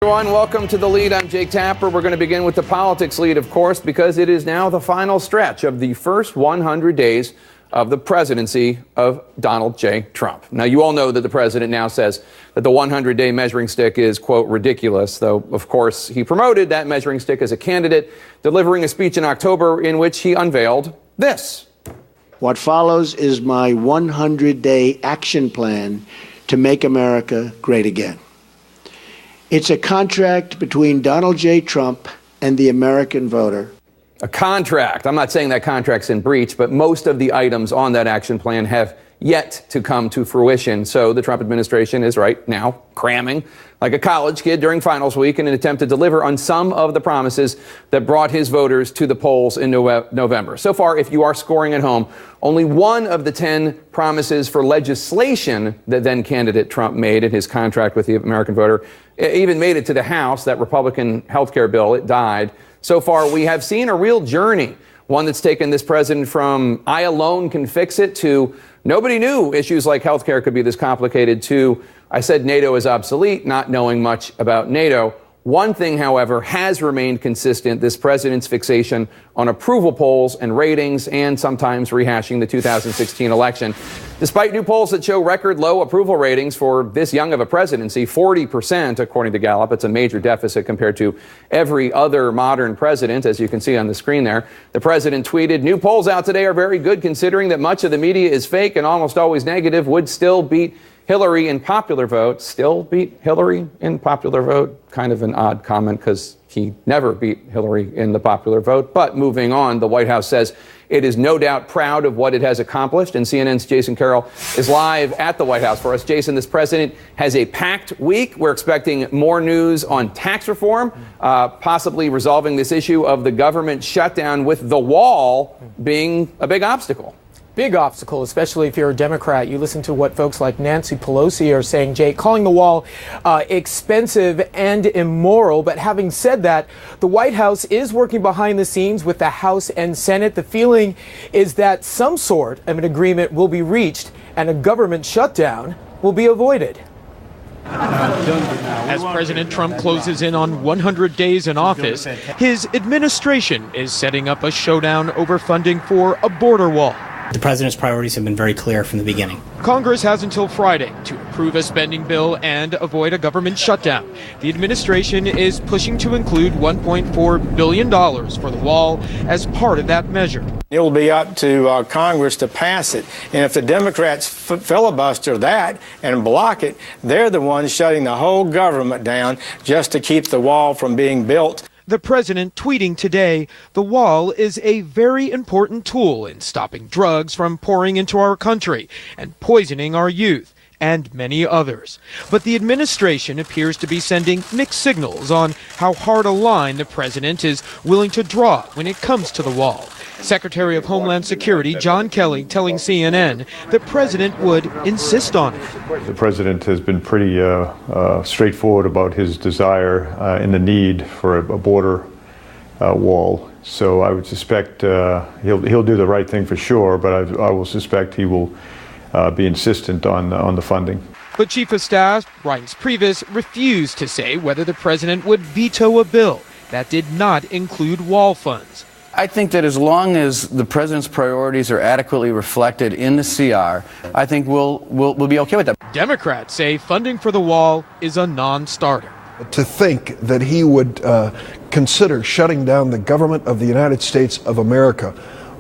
Everyone, welcome to The Lead. I'm Jake Tapper. We're going to begin with the politics lead, of course, because it is now the final stretch of the first 100 days of the presidency of Donald J. Trump. Now, you all know that the president now says that the 100-day measuring stick is, quote, ridiculous, though, of course, he promoted that measuring stick as a candidate, delivering a speech in October in which he unveiled this. What follows is my 100-day action plan to make America great again. It's a contract between Donald J. Trump and the American voter. A contract. I'm not saying that contract's in breach, but most of the items on that action plan have yet to come to fruition. So the Trump administration is right now cramming like a college kid during finals week in an attempt to deliver on some of the promises that brought his voters to the polls in November. So far, if you are scoring at home, only one of the 10 promises for legislation that then candidate Trump made in his contract with the American voter even made it to the House, that Republican health care bill. It died. So far, we have seen a real journey, one that's taken this president from I alone can fix it to nobody knew issues like health care could be this complicated to I said NATO is obsolete, not knowing much about NATO. One thing, however, has remained consistent, this president's fixation on approval polls and ratings and sometimes rehashing the 2016 election. Despite new polls that show record low approval ratings for this young of a presidency, 40%, according to Gallup. It's a major deficit compared to every other modern president, as you can see on the screen there. The president tweeted, "New polls out today are very good considering that much of the media is fake and almost always negative, would still beat Hillary in popular vote." Still beat Hillary in popular vote? Kind of an odd comment because he never beat Hillary in the popular vote. But moving on, the White House says it is no doubt proud of what it has accomplished. And CNN's Jason Carroll is live at the White House for us. Jason, this president has a packed week. We're expecting more news on tax reform, possibly resolving this issue of the government shutdown, with the wall being a big obstacle. Big obstacle, especially if you're a Democrat. You listen to what folks like Nancy Pelosi are saying, Jake, calling the wall expensive and immoral. But having said that, the White House is working behind the scenes with the House and Senate. The feeling is that some sort of an agreement will be reached and a government shutdown will be avoided. As President Trump closes in on 100 days in office, his administration is setting up a showdown over funding for a border wall. The president's priorities have been very clear from the beginning. Congress has until Friday to approve a spending bill and avoid a government shutdown. The administration is pushing to include $1.4 billion for the wall as part of that measure. It will be up to Congress to pass it. And if the Democrats filibuster that and block it, they're the ones shutting the whole government down just to keep the wall from being built. The president tweeting today, "The wall is a very important tool in stopping drugs from pouring into our country and poisoning our youth," and many others. But the administration appears to be sending mixed signals on how hard a line the president is willing to draw when it comes to the wall. Secretary of Homeland Security John Kelly telling CNN the president would insist on it. The president has been pretty straightforward about his desire and the need for a border wall. So I would suspect he'll do the right thing for sure, but I will suspect he will be insistent on the funding. But Chief of Staff Reince Priebus refused to say whether the president would veto a bill that did not include wall funds. I think that as long as the president's priorities are adequately reflected in the CR, I think we'll be okay with that. Democrats say funding for the wall is a non-starter. To think that he would consider shutting down the government of the United States of America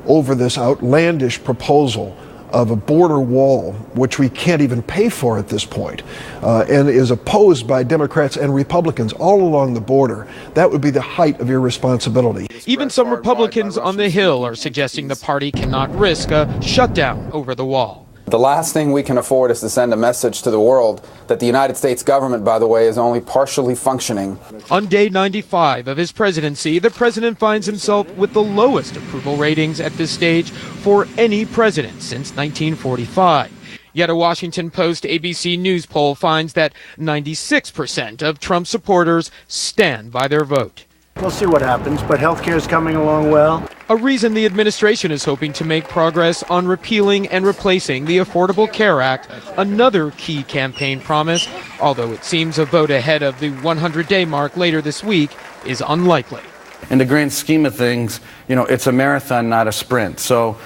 over this outlandish proposal of a border wall, which we can't even pay for at this point, and is opposed by Democrats and Republicans all along the border, that would be the height of irresponsibility. Even some Republicans on the Hill are suggesting the party cannot risk a shutdown over the wall. The last thing we can afford is to send a message to the world that the United States government, by the way, is only partially functioning. On day 95 of his presidency, the president finds himself with the lowest approval ratings at this stage for any president since 1945. Yet a Washington Post ABC News poll finds that 96% of Trump supporters stand by their vote. We'll see what happens, but health care is coming along well. a reason the administration is hoping to make progress on repealing and replacing the Affordable Care Act, another key campaign promise, although it seems a vote ahead of the 100-day mark later this week is unlikely. In the grand scheme of things, it's a marathon, not a sprint. So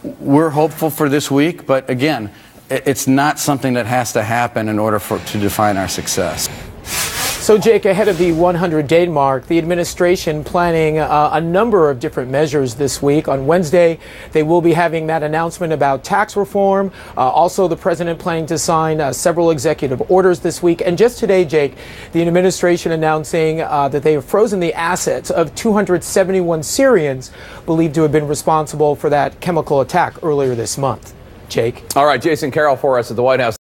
we're hopeful for this week, but again, it's not something that has to happen in order to define our success. So, Jake, ahead of the 100-day mark, the administration planning a number of different measures this week. On Wednesday, they will be having that announcement about tax reform. Also, the president planning to sign several executive orders this week. And just today, Jake, the administration announcing that they have frozen the assets of 271 Syrians believed to have been responsible for that chemical attack earlier this month. Jake. All right, Jason Carroll for us at the White House.